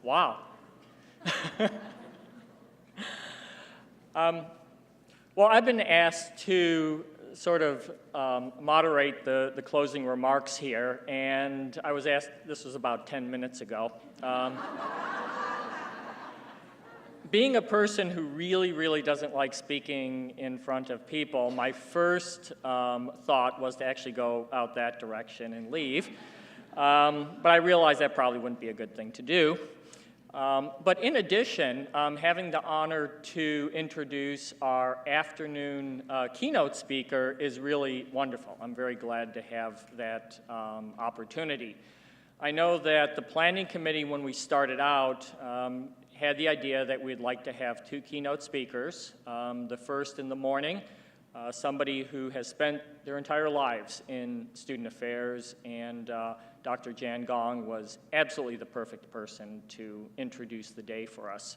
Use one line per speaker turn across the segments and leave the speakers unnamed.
Wow. Well, I've been asked to sort of moderate the closing remarks here, and I was asked, this was about 10 minutes ago. Being a person who really doesn't like speaking in front of people, my first thought was to actually go out that direction and leave. But I realized that probably wouldn't be a good thing to do. But in addition, having the honor to introduce our afternoon keynote speaker is really wonderful. I'm very glad to have that opportunity. I know that the planning committee, when we started out, had the idea that we'd like to have two keynote speakers. The first in the morning, somebody who has spent their entire lives in student affairs, and Dr. Jan Gong was absolutely the perfect person to introduce the day for us.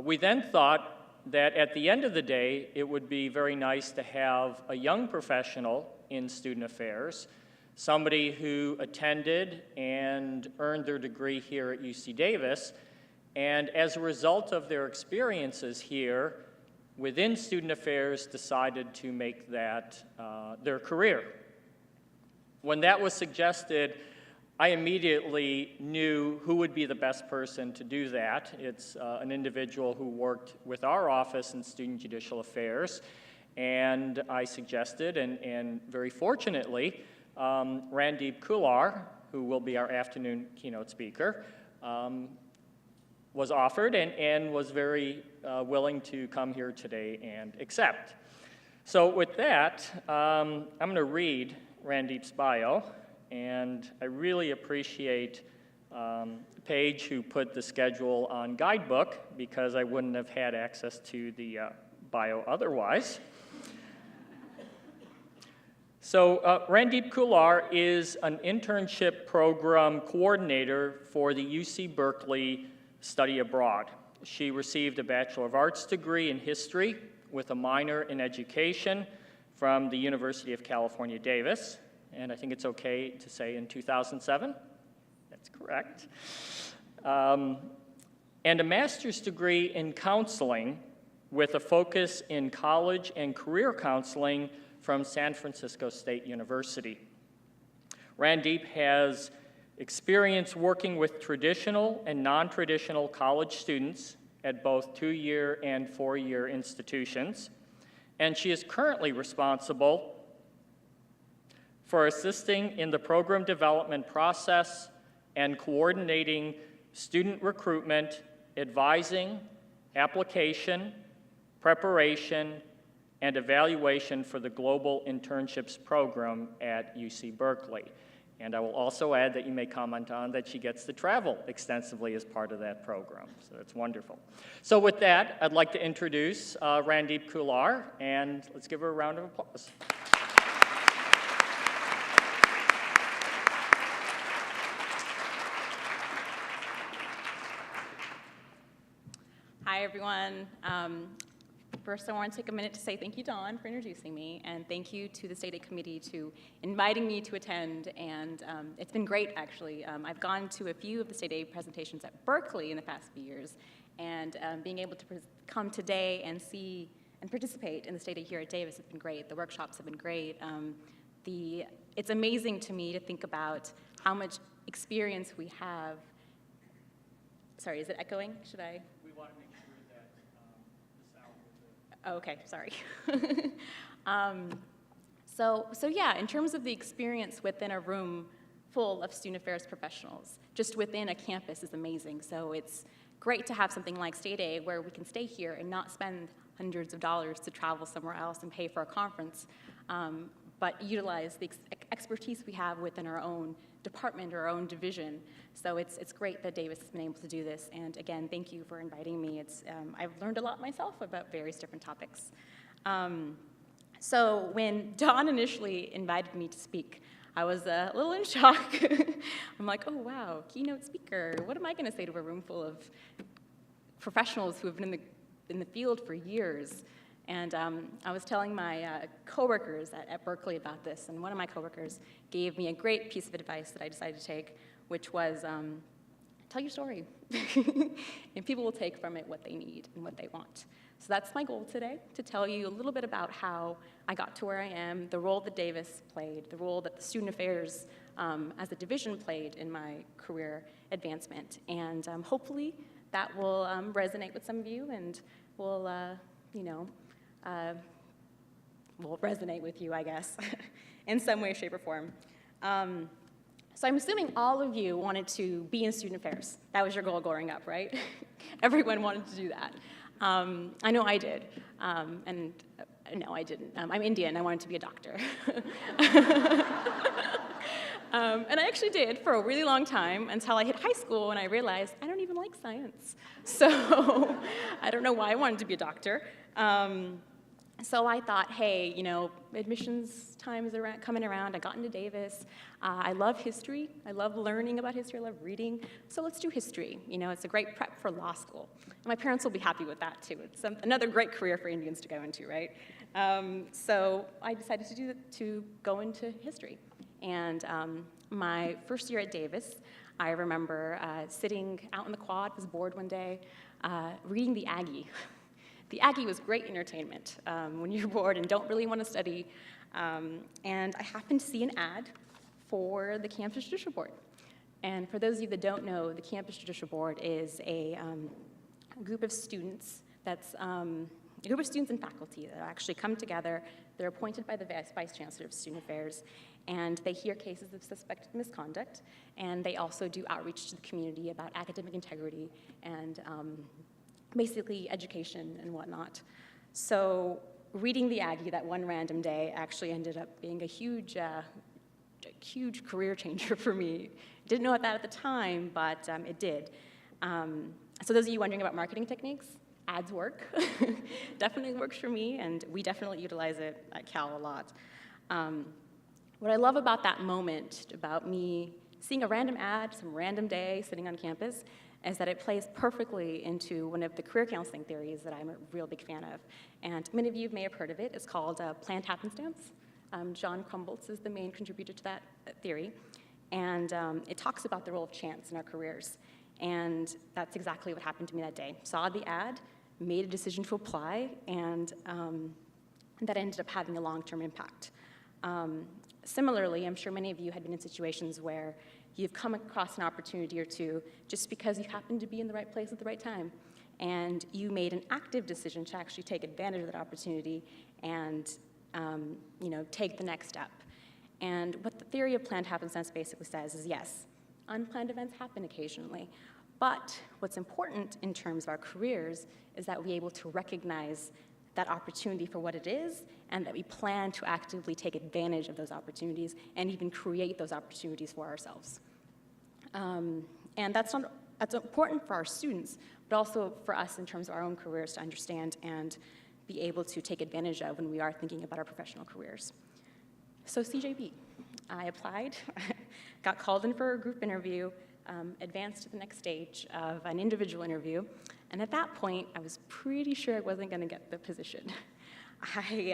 We then thought that at the end of the day, it would be very nice to have a young professional in student affairs, somebody who attended and earned their degree here at UC Davis, and as a result of their experiences here within student affairs, decided to make that their career. When that was suggested, I immediately knew who would be the best person to do that. It's an individual who worked with our office in Student Judicial Affairs, and I suggested, and very fortunately, Randeep Kullar, who will be our afternoon keynote speaker, was offered and was very willing to come here today and accept. So with that, I'm going to read Randeep's bio, and I really appreciate Paige, who put the schedule on Guidebook, because I wouldn't have had access to the bio otherwise. So Randeep Kullar is an internship program coordinator for the UC Berkeley Study Abroad. She received a Bachelor of Arts degree in history with a minor in education from the University of California, Davis, and I think it's okay to say in 2007. That's correct. And a master's degree in counseling with a focus in college and career counseling from San Francisco State University. Randeep has experience working with traditional and non-traditional college students at both 2-year and 4-year institutions, and she is currently responsible for assisting in the program development process and coordinating student recruitment, advising, application, preparation, and evaluation for the Global Internships Program at UC Berkeley. And I will also add that you may comment on that she gets to travel extensively as part of that program. So it's wonderful. So with that, I'd like to introduce Randeep Kullar, and let's give her a round of applause.
Hi, everyone. First, I want to take a minute to say thank you, Dawn, for introducing me, and thank you to the State Aid Committee to inviting me to attend, and it's been great, actually. I've gone to a few of the State Aid presentations at Berkeley in the past few years, and being able to come today and see and participate in the State Aid here at Davis has been great. The workshops have been great. It's amazing to me to think about how much experience we have. Sorry, is it echoing? Should I?
Want to make sure that the sound is
Oh, okay, sorry. So yeah, in terms of the experience within a room full of student affairs professionals, just within a campus is amazing. So it's great to have something like State Aid where we can stay here and not spend hundreds of dollars to travel somewhere else and pay for a conference, but utilize the expertise we have within our own department or our own division. So it's great that Davis has been able to do this. And again, thank you for inviting me. I've learned a lot myself about various different topics. So when Dawn initially invited me to speak, I was a little in shock. I'm like, oh wow, keynote speaker. What am I going to say to a room full of professionals who have been in the field for years? And I was telling my coworkers at Berkeley about this, and one of my coworkers gave me a great piece of advice that I decided to take, which was tell your story. And people will take from it what they need and what they want. So that's my goal today, to tell you a little bit about how I got to where I am, the role that Davis played, the role that the Student Affairs as a division played in my career advancement. And hopefully that will resonate with some of you and will, will resonate with you, I guess, in some way, shape, or form. So I'm assuming all of you wanted to be in student affairs. That was your goal growing up, right? Everyone wanted to do that. I know I did. And no, I didn't. I'm Indian. I wanted to be a doctor. And I actually did for a really long time until I hit high school and I realized I don't even like science. So I don't know why I wanted to be a doctor. So I thought, hey, admissions time is coming around. I got into Davis. I love history. I love learning about history. I love reading. So let's do history. It's a great prep for law school. And my parents will be happy with that, too. It's another great career for Indians to go into, right? So I decided to go into history. And my first year at Davis, I remember sitting out in the quad, was bored one day, reading the Aggie. The Aggie was great entertainment when you're bored and don't really want to study. And I happened to see an ad for the Campus Judicial Board. And for those of you that don't know, the Campus Judicial Board is a group of students and faculty that actually come together. They're appointed by the Vice Chancellor of Student Affairs, and they hear cases of suspected misconduct, and they also do outreach to the community about academic integrity and basically education and whatnot. So reading the Aggie that one random day actually ended up being a huge career changer for me. Didn't know that at the time, but it did. So those of you wondering about marketing techniques, ads work. Definitely works for me, and we definitely utilize it at Cal a lot. What I love about that moment, about me seeing a random ad, some random day sitting on campus, is that it plays perfectly into one of the career counseling theories that I'm a real big fan of. And many of you may have heard of it. It's called planned happenstance. John Crumboltz is the main contributor to that theory. And it talks about the role of chance in our careers. And that's exactly what happened to me that day. Saw the ad, made a decision to apply, and that ended up having a long-term impact. Similarly, I'm sure many of you had been in situations where you've come across an opportunity or two just because you happened to be in the right place at the right time. And you made an active decision to actually take advantage of that opportunity and take the next step. And what the theory of planned happenstance basically says is, yes, unplanned events happen occasionally, but what's important in terms of our careers is that we're able to recognize that opportunity for what it is, and that we plan to actively take advantage of those opportunities and even create those opportunities for ourselves. And that's important for our students, but also for us in terms of our own careers to understand and be able to take advantage of when we are thinking about our professional careers. So CJB, I applied, got called in for a group interview, advanced to the next stage of an individual interview, and at that point, I was pretty sure I wasn't going to get the position. They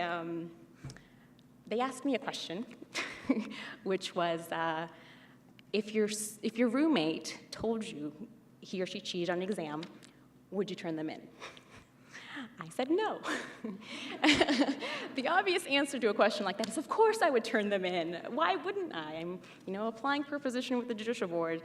asked me a question, which was, if your roommate told you he or she cheated on an exam, would you turn them in? I said no. The obvious answer to a question like that is, of course I would turn them in. Why wouldn't I? I'm, applying for a position with the Judicial Board.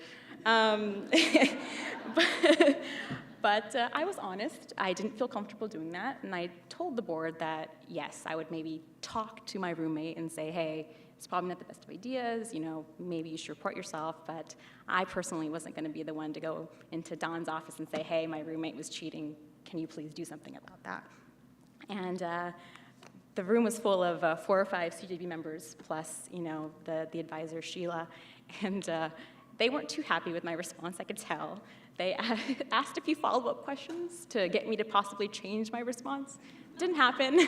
But I was honest. I didn't feel comfortable doing that, and I told the board that, yes, I would maybe talk to my roommate and say, hey, it's probably not the best of ideas, maybe you should report yourself, but I personally wasn't going to be the one to go into Don's office and say, hey, my roommate was cheating. Can you please do something about that? And the room was full of 4 or 5 CJB members, plus, the advisor, Sheila, and they weren't too happy with my response, I could tell. They asked a few follow-up questions to get me to possibly change my response. Didn't happen.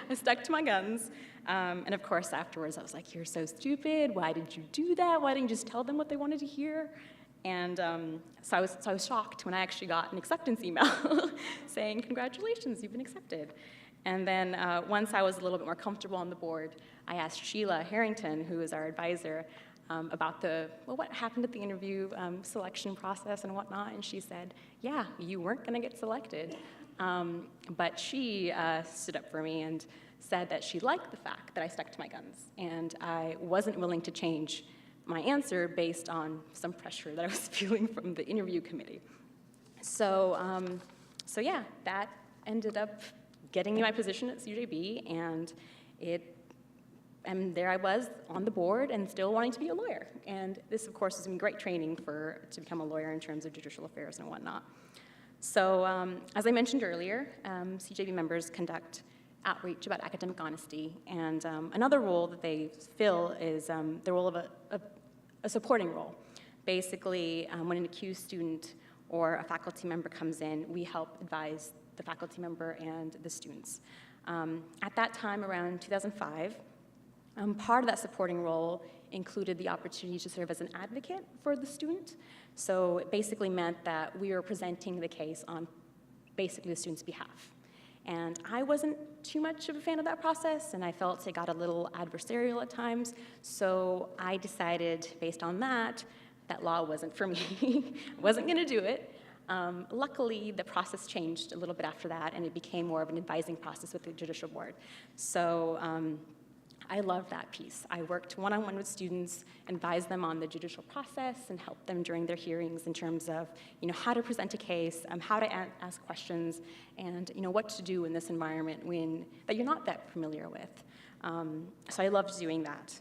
I stuck to my guns. And of course, afterwards, I was like, you're so stupid. Why did you do that? Why didn't you just tell them what they wanted to hear? And so I was shocked when I actually got an acceptance email saying, congratulations, you've been accepted. And then once I was a little bit more comfortable on the board, I asked Sheila Harrington, who is our advisor, about what happened at the interview selection process and whatnot, and she said, yeah, you weren't going to get selected. But she stood up for me and said that she liked the fact that I stuck to my guns, and I wasn't willing to change my answer based on some pressure that I was feeling from the interview committee. So yeah, that ended up getting me my position at CJB, and there I was on the board and still wanting to be a lawyer. And this, of course, has been great training to become a lawyer in terms of judicial affairs and whatnot. So as I mentioned earlier, CJB members conduct outreach about academic honesty, and another role that they fill is the role of a supporting role. Basically, when an accused student or a faculty member comes in, we help advise the faculty member and the students. At that time, around 2005, part of that supporting role included the opportunity to serve as an advocate for the student. So it basically meant that we were presenting the case on basically the student's behalf. And I wasn't too much of a fan of that process, and I felt it got a little adversarial at times. So I decided, based on that law wasn't for me. I wasn't going to do it. Luckily, the process changed a little bit after that, and it became more of an advising process with the judicial board. So I loved that piece. I worked one-on-one with students, advised them on the judicial process, and helped them during their hearings in terms of, how to present a case, how to ask questions, and what to do in this environment that you're not that familiar with. So I loved doing that.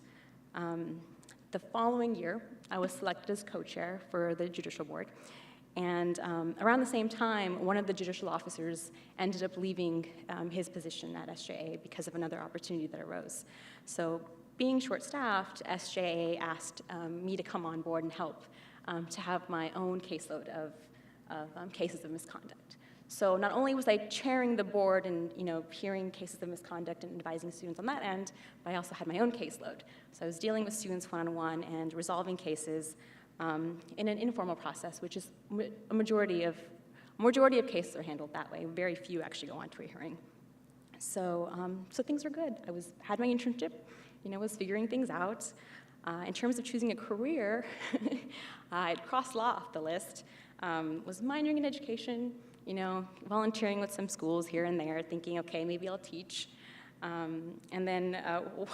The following year, I was selected as co-chair for the judicial board. And around the same time, one of the judicial officers ended up leaving his position at SJA because of another opportunity that arose. So being short-staffed, SJA asked me to come on board and help to have my own caseload of cases of misconduct. So not only was I chairing the board and hearing cases of misconduct and advising students on that end, but I also had my own caseload. So I was dealing with students one-on-one and resolving cases in an informal process, which is a majority of cases are handled that way. Very few actually go on to a hearing. So things were good. I had my internship, was figuring things out. In terms of choosing a career, I'd crossed law off the list. Was minoring in education, volunteering with some schools here and there, thinking, okay, maybe I'll teach. And then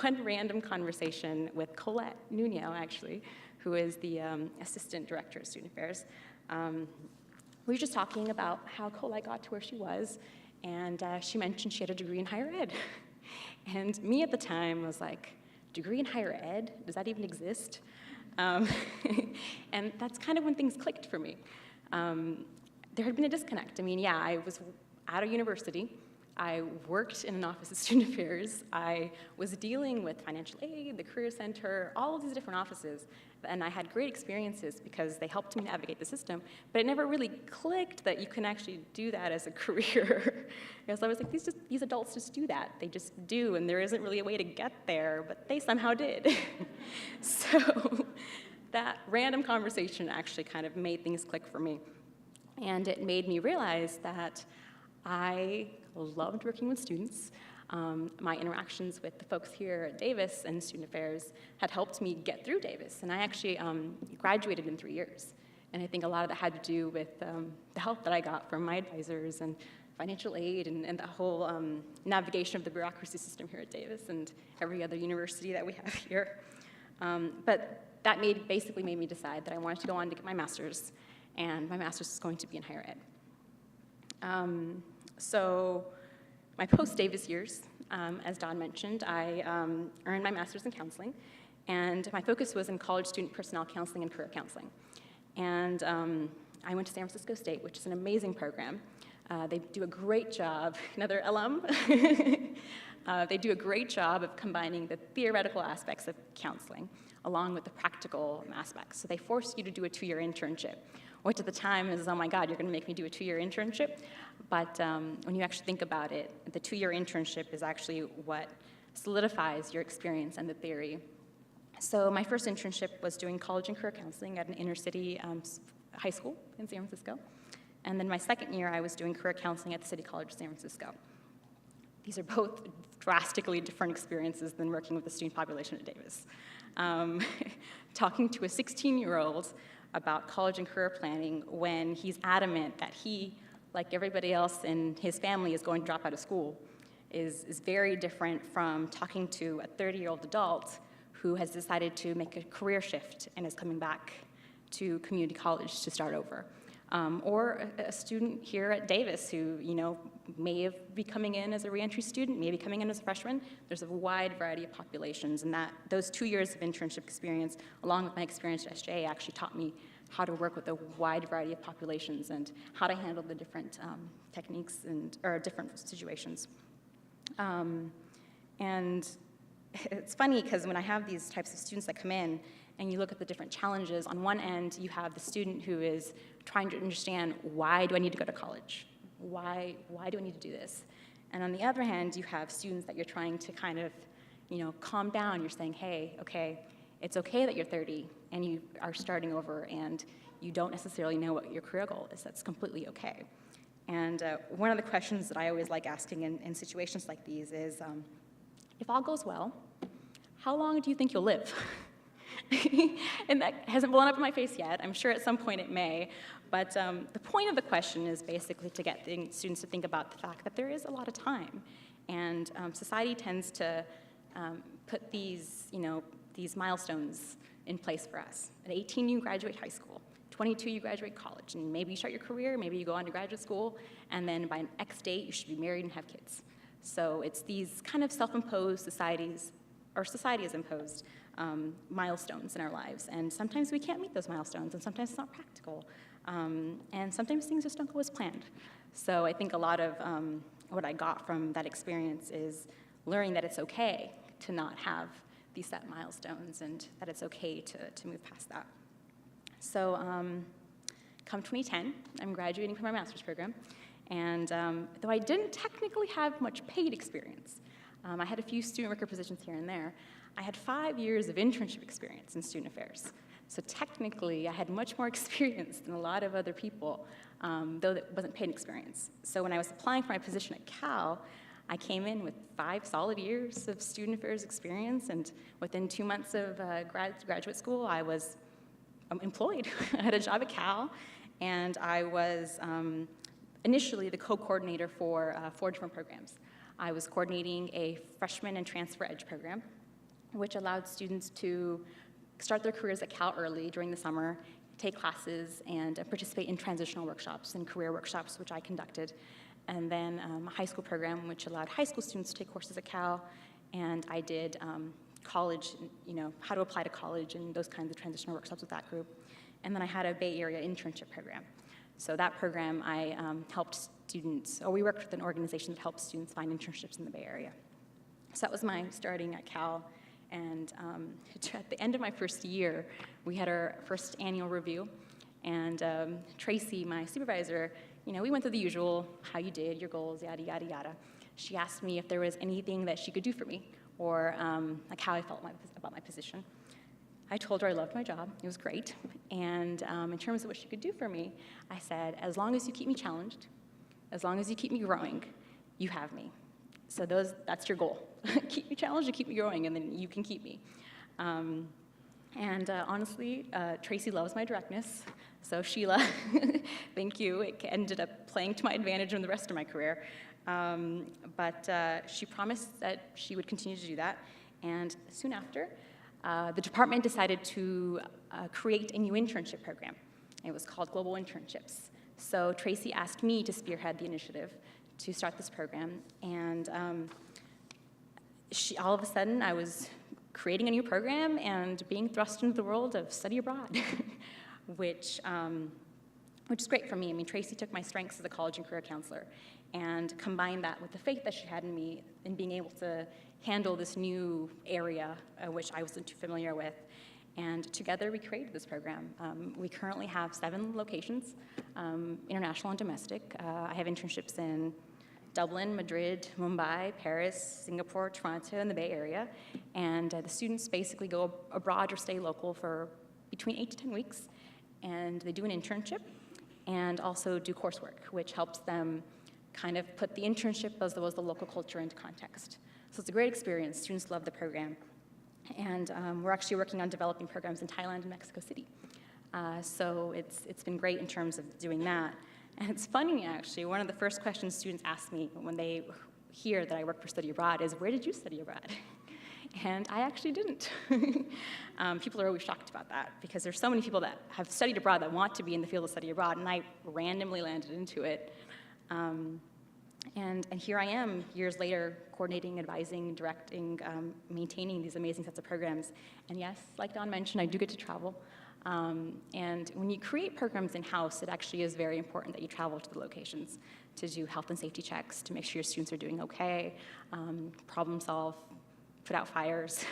one random conversation with Colette Nuno, actually, who is the assistant director of student affairs. We were just talking about how Colette got to where she was, and she mentioned she had a degree in higher ed. And me at the time was like, degree in higher ed? Does that even exist? And that's kind of when things clicked for me. There had been a disconnect. I was at a university. I worked in an office of student affairs. I was dealing with financial aid, the career center, all of these different offices. And I had great experiences because they helped me navigate the system, but it never really clicked that you can actually do that as a career. Because I was like, these adults just do that. They just do, and there isn't really a way to get there, but they somehow did. So that random conversation actually kind of made things click for me. And it made me realize that I loved working with students. My interactions with the folks here at Davis and Student Affairs had helped me get through Davis, and I actually graduated in 3 years. And I think a lot of that had to do with the help that I got from my advisors and financial aid and the whole navigation of the bureaucracy system here at Davis and every other university that we have here. But that basically made me decide that I wanted to go on to get my master's, and my master's is going to be in higher ed. So my post-Davis years, as Don mentioned, I earned my master's in counseling, and my focus was in college student personnel counseling and career counseling. And I went to San Francisco State, which is an amazing program. They do a great job, another alum, they do a great job of combining the theoretical aspects of counseling along with the practical aspects. So they force you to do a 2-year internship, which at the time is, oh my God, you're gonna make me do a 2-year internship? But when you actually think about it, the 2-year internship is actually what solidifies your experience and the theory. So my first internship was doing college and career counseling at an inner city high school in San Francisco. And then my second year, I was doing career counseling at the City College of San Francisco. These are both drastically different experiences than working with the student population at Davis. Talking to a 16-year-old about college and career planning when he's adamant that he, like everybody else in his family, is going to drop out of school is very different from talking to a 30-year-old adult who has decided to make a career shift and is coming back to community college to start over. Or a student here at Davis who, may be coming in as a reentry student, maybe coming in as a freshman. There's a wide variety of populations, and those 2 years of internship experience, along with my experience at SJ, actually taught me how to work with a wide variety of populations and how to handle the different techniques or different situations. And it's funny because when I have these types of students that come in and you look at the different challenges, on one end you have the student who is trying to understand, why do I need to go to college? Why do I need to do this? And on the other hand, you have students that you're trying to kind of, calm down. You're saying, hey, okay, it's okay that you're 30 and you are starting over and you don't necessarily know what your career goal is. That's completely okay. And one of the questions that I always like asking in situations like these is, if all goes well, how long do you think you'll live? And that hasn't blown up in my face yet. I'm sure at some point it may. But the point of the question is basically to get students to think about the fact that there is a lot of time. And society tends to put these milestones in place for us. At 18, you graduate high school. 22, you graduate college. And maybe you start your career, maybe you go on to graduate school, and then by an X date, you should be married and have kids. So it's these kind of self-imposed society has imposed milestones in our lives. And sometimes we can't meet those milestones, and sometimes it's not practical. And sometimes things just don't go as planned. So I think a lot of what I got from that experience is learning that it's okay to not have these set milestones and that it's okay to move past that. So come 2010, I'm graduating from my master's program. And though I didn't technically have much paid experience, I had a few student worker positions here and there, I had 5 years of internship experience in student affairs. So technically, I had much more experience than a lot of other people, though that wasn't paid experience. So when I was applying for my position at Cal, I came in with 5 solid years of student affairs experience, and within 2 months of graduate school, I was employed. I had a job at Cal, and I was initially the co-coordinator for 4 different programs. I was coordinating a freshman and transfer edge program, which allowed students to start their careers at Cal early during the summer, take classes, and participate in transitional workshops and career workshops, which I conducted. And then a high school program, which allowed high school students to take courses at Cal, and I did college, how to apply to college and those kinds of transitional workshops with that group. And then I had a Bay Area internship program. So that program, I helped students, or we worked with an organization that helps students find internships in the Bay Area. So that was my starting at Cal. And at the end of my first year, we had our first annual review. And Tracy, my supervisor, we went through the usual, how you did, your goals, yada, yada, yada. She asked me if there was anything that she could do for me, or like how I felt about my position. I told her I loved my job, it was great. And in terms of what she could do for me, I said, as long as you keep me challenged, as long as you keep me growing, you have me. So that's your goal. Keep me challenged and keep me growing, and then you can keep me. Honestly, Tracy loves my directness. So Sheila, thank you. It ended up playing to my advantage in the rest of my career. But she promised that she would continue to do that. And soon after, the department decided to create a new internship program. It was called Global Internships. So Tracy asked me to spearhead the initiative to start this program. And all of a sudden, I was creating a new program and being thrust into the world of study abroad, which is great for me. I mean, Tracy took my strengths as a college and career counselor and combined that with the faith that she had in me in being able to handle this new area, which I wasn't too familiar with. And together, we created this program. We currently have 7 locations, international and domestic. I have internships in Dublin, Madrid, Mumbai, Paris, Singapore, Toronto, and the Bay Area. And the students basically go abroad or stay local for between 8 to 10 weeks. And they do an internship and also do coursework, which helps them kind of put the internship as well as the local culture into context. So it's a great experience. Students love the program. And we're actually working on developing programs in Thailand and Mexico City. So it's been great in terms of doing that. And it's funny, actually, one of the first questions students ask me when they hear that I work for Study Abroad is, where did you study abroad? And I actually didn't. People are always shocked about that, because there's so many people that have studied abroad that want to be in the field of study abroad, and I randomly landed into it. And here I am, years later, coordinating, advising, directing, maintaining these amazing sets of programs. And yes, like Don mentioned, I do get to travel. And when you create programs in-house, it actually is very important that you travel to the locations to do health and safety checks, to make sure your students are doing okay, problem solve, put out fires.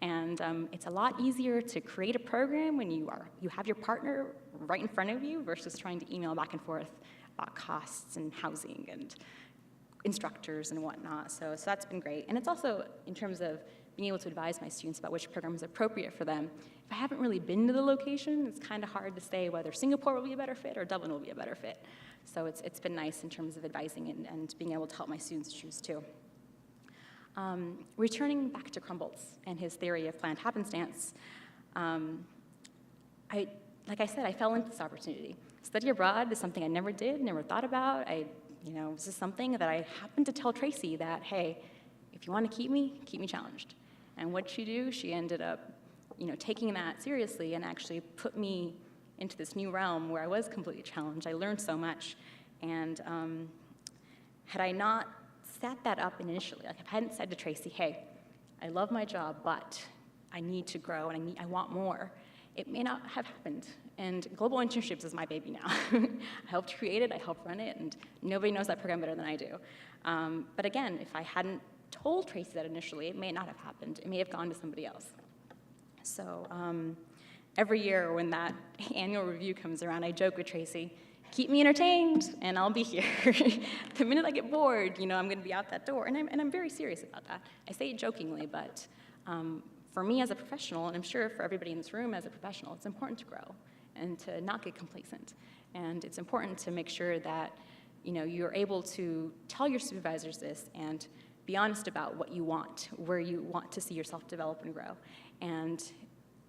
And it's a lot easier to create a program when you have your partner right in front of you versus trying to email back and forth about costs and housing and instructors and whatnot. So that's been great. And it's also in terms of being able to advise my students about which program is appropriate for them. If I haven't really been to the location, it's kind of hard to say whether Singapore will be a better fit or Dublin will be a better fit. So it's been nice in terms of advising and being able to help my students choose too. Returning back to Crumboltz and his theory of planned happenstance, like I said, I fell into this opportunity. Study abroad is something I never did, never thought about. This is something that I happened to tell Tracy that, hey, if you want to keep me challenged. And what she do, she ended up, taking that seriously and actually put me into this new realm where I was completely challenged. I learned so much. And had I not set that up initially, like if I hadn't said to Tracy, hey, I love my job, but I need to grow and I want more, it may not have happened. And Global Internships is my baby now. I helped create it, I helped run it, and nobody knows that program better than I do. But again, if I hadn't told Tracy that initially, it may not have happened. It may have gone to somebody else. So every year when that annual review comes around, I joke with Tracy, keep me entertained, and I'll be here. The minute I get bored, I'm going to be out that door. And I'm very serious about that. I say it jokingly, but for me as a professional, and I'm sure for everybody in this room as a professional, it's important to grow and to not get complacent. And it's important to make sure that you're able to tell your supervisors this and be honest about what you want, where you want to see yourself develop and grow, and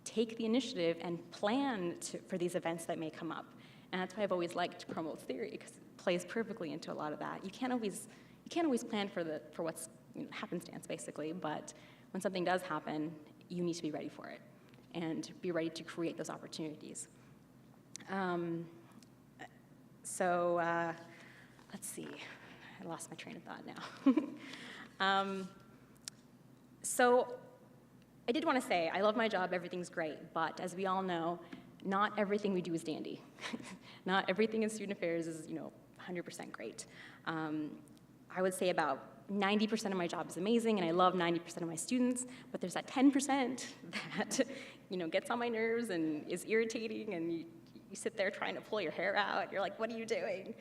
take the initiative and plan for these events that may come up. And that's why I've always liked Crumbolt's theory, because it plays perfectly into a lot of that. You can't always plan for what's happenstance, basically, but when something does happen, you need to be ready for it and be ready to create those opportunities. Let's see. I lost my train of thought now. So I did want to say, I love my job, everything's great, but as we all know, not everything we do is dandy. Not everything in student affairs is, 100% great. I would say about 90% of my job is amazing, and I love 90% of my students, but there's that 10% that, gets on my nerves and is irritating, and you sit there trying to pull your hair out. You're like, what are you doing?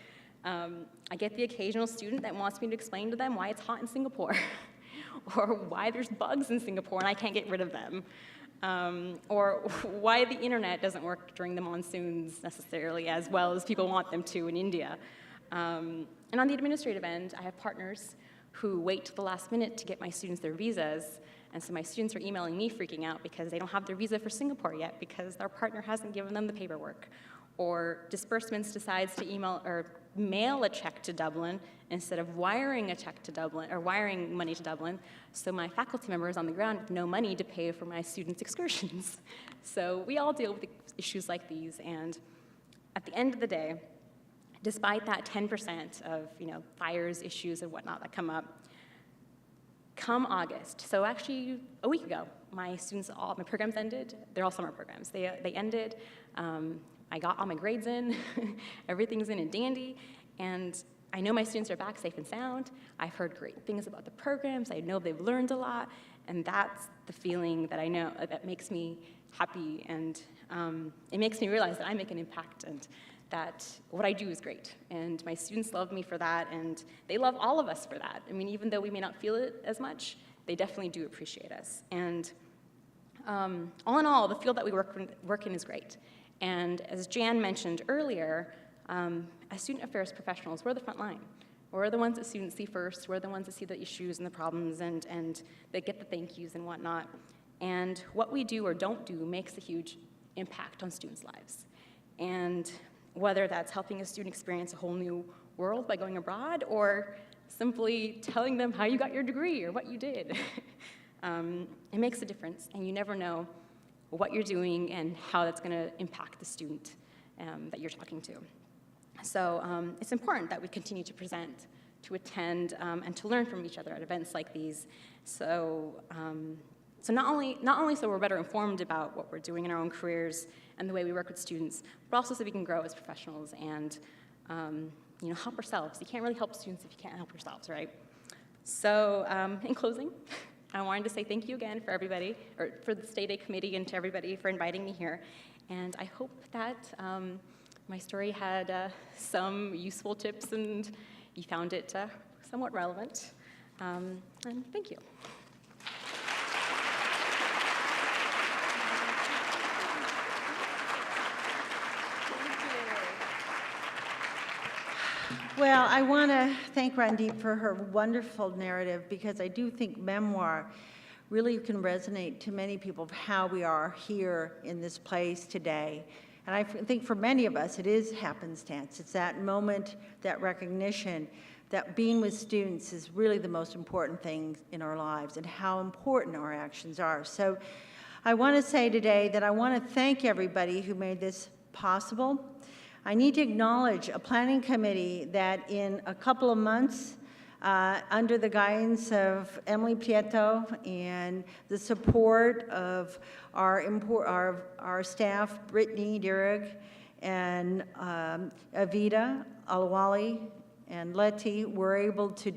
I get the occasional student that wants me to explain to them why it's hot in Singapore, or why there's bugs in Singapore and I can't get rid of them, or why the internet doesn't work during the monsoons necessarily as well as people want them to in India. And on the administrative end, I have partners who wait till the last minute to get my students their visas, and so my students are emailing me freaking out because they don't have their visa for Singapore yet because their partner hasn't given them the paperwork. Or Disbursements decides to email or mail a check to Dublin instead of wiring a check to Dublin, or wiring money to Dublin, so my faculty members on the ground have no money to pay for my students' excursions. So we all deal with issues like these, and at the end of the day, despite that 10% of fires, issues, and whatnot that come up, come August, so actually a week ago, my programs ended. They're all summer programs. They ended. I got all my grades in. Everything's in and dandy, and I know my students are back safe and sound. I've heard great things about the programs. I know they've learned a lot, and that's the feeling that I know that makes me happy, and it makes me realize that I make an impact and that what I do is great. And my students love me for that, and they love all of us for that. I mean, even though we may not feel it as much, they definitely do appreciate us. And all in all, the field that we work in is great. And as Jan mentioned earlier, as student affairs professionals, we're the front line. We're the ones that students see first. We're the ones that see the issues and the problems and that get the thank yous and whatnot. And what we do or don't do makes a huge impact on students' lives. And whether that's helping a student experience a whole new world by going abroad or simply telling them how you got your degree or what you did, it makes a difference. And you never know what you're doing and how that's going to impact the student that you're talking to. So it's important that we continue to present, to attend, and to learn from each other at events like these. So not only so we're better informed about what we're doing in our own careers and the way we work with students, but also so we can grow as professionals and help ourselves. You can't really help students if you can't help yourselves, right? So in closing, I wanted to say thank you again for everybody, or for the State Day Committee and to everybody for inviting me here. And I hope that my story had some useful tips and you found it somewhat relevant. And thank you.
Well, I want to thank Randeep for her wonderful narrative, because I do think memoir really can resonate to many people of how we are here in this place today. And I think for many of us, it is happenstance. It's that moment, that recognition that being with students is really the most important thing in our lives and how important our actions are. So I want to say today that I want to thank everybody who made this possible. I need to acknowledge a planning committee that in a couple of months, under the guidance of Emily Prieto and the support of our staff, Brittany Dierig and Avita Alawali and Letty, were able to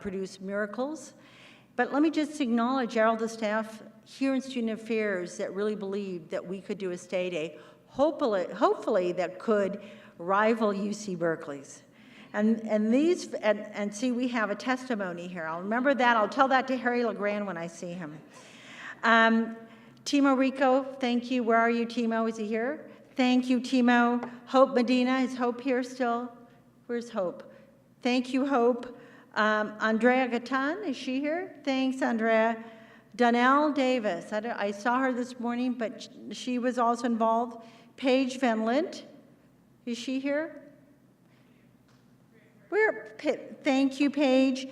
produce miracles. But let me just acknowledge all the staff here in Student Affairs that really believed that we could do a State Day, hopefully that could rival UC Berkeley's. And see, we have a testimony here. I'll remember that. I'll tell that to Harry LeGrand when I see him. Timo Rico, thank you. Where are you, Timo? Is he here? Thank you, Timo. Hope Medina, is Hope here still? Where's Hope? Thank you, Hope. Andrea Gatan, is she here? Thanks, Andrea. Donnell Davis, I saw her this morning, but she was also involved. Paige Van Lint, is she here? Thank you, Paige.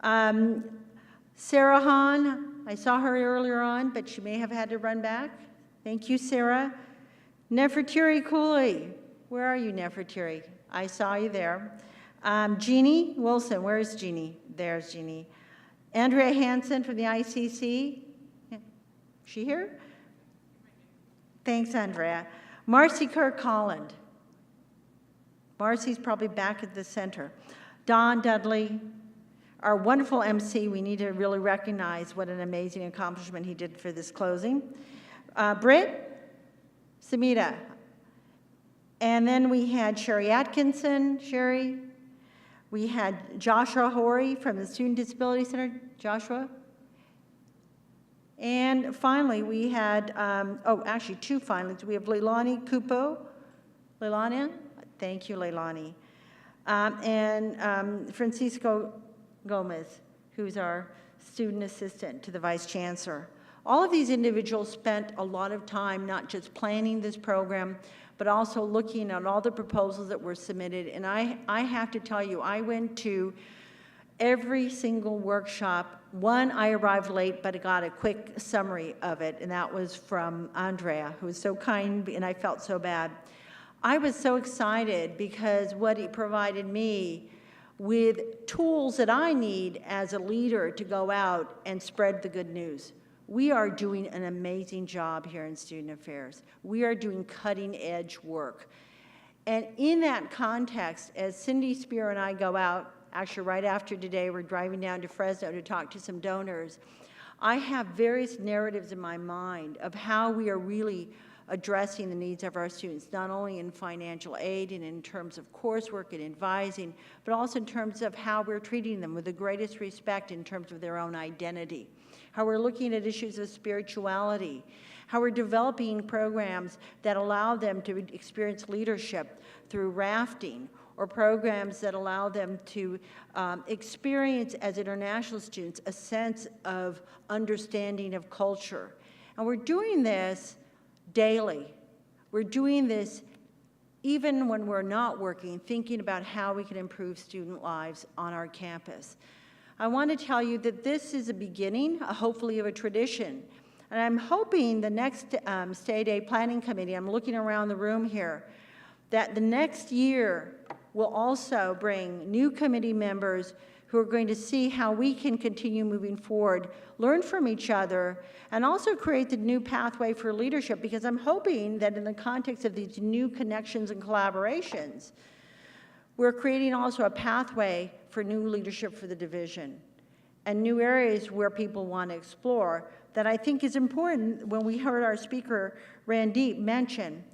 Sarah Hahn, I saw her earlier on, but she may have had to run back. Thank you, Sarah. Nefertiri Cooley, where are you, Nefertiri? I saw you there. Jeannie Wilson, where is Jeannie? There's Jeannie. Andrea Hansen from the ICC, she here? Thanks, Andrea. Marcy Kirk-Holland. Marcy's probably back at the center. Don Dudley, our wonderful MC. We need to really recognize what an amazing accomplishment he did for this closing. Britt, Samita. And then we had Sherry Atkinson, Sherry. We had Joshua Horry from the Student Disability Center. Joshua. And finally, we had, actually two finalists. We have Leilani Kupo. Leilani? Thank you, Leilani. And Francisco Gomez, who's our student assistant to the Vice Chancellor. All of these individuals spent a lot of time not just planning this program, but also looking at all the proposals that were submitted. And I have to tell you, I went to every single workshop. One, I arrived late, but I got a quick summary of it, and that was from Andrea, who was so kind, and I felt so bad. I was so excited because what he provided me with tools that I need as a leader to go out and spread the good news. We are doing an amazing job here in Student Affairs. We are doing cutting-edge work. And in that context, as Cindy Spear and I go out, actually right after today, we're driving down to Fresno to talk to some donors, I have various narratives in my mind of how we are really addressing the needs of our students, not only in financial aid and in terms of coursework and advising, but also in terms of how we're treating them with the greatest respect in terms of their own identity, how we're looking at issues of spirituality, how we're developing programs that allow them to experience leadership through rafting or programs that allow them to experience as international students a sense of understanding of culture. And we're doing this daily. We're doing this even when we're not working, thinking about how we can improve student lives on our campus. I want to tell you that this is a beginning, hopefully, of a tradition. And I'm hoping the next State Aid Planning Committee, I'm looking around the room here, that the next year will also bring new committee members who are going to see how we can continue moving forward, learn from each other, and also create the new pathway for leadership, because I'm hoping that in the context of these new connections and collaborations, we're creating also a pathway for new leadership for the division and new areas where people want to explore that I think is important. When we heard our speaker, Randeep, mention,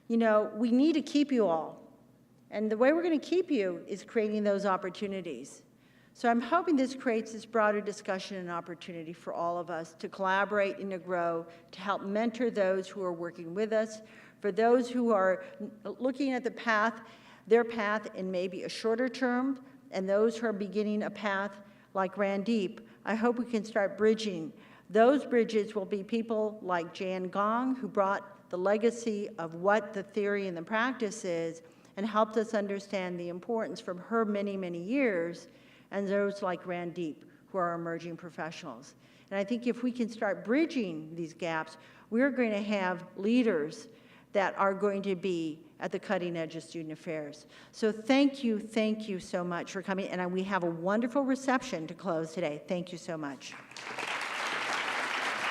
you know, we need to keep you all. And the way we're going to keep you is creating those opportunities. So I'm hoping this creates this broader discussion and opportunity for all of us to collaborate and to grow, to help mentor those who are working with us, for those who are looking at the path, their path in maybe a shorter term, and those who are beginning a path like Randeep. I hope we can start bridging. Those bridges will be people like Jan Gong, who brought the legacy of what the theory and the practice is and helped us understand the importance from her many, many years, and those like Randeep, who are emerging professionals. And I think if we can start bridging these gaps, we're going to have leaders that are going to be at the cutting edge of student affairs. So thank you so much for coming, and we have a wonderful reception to close today. Thank you so much.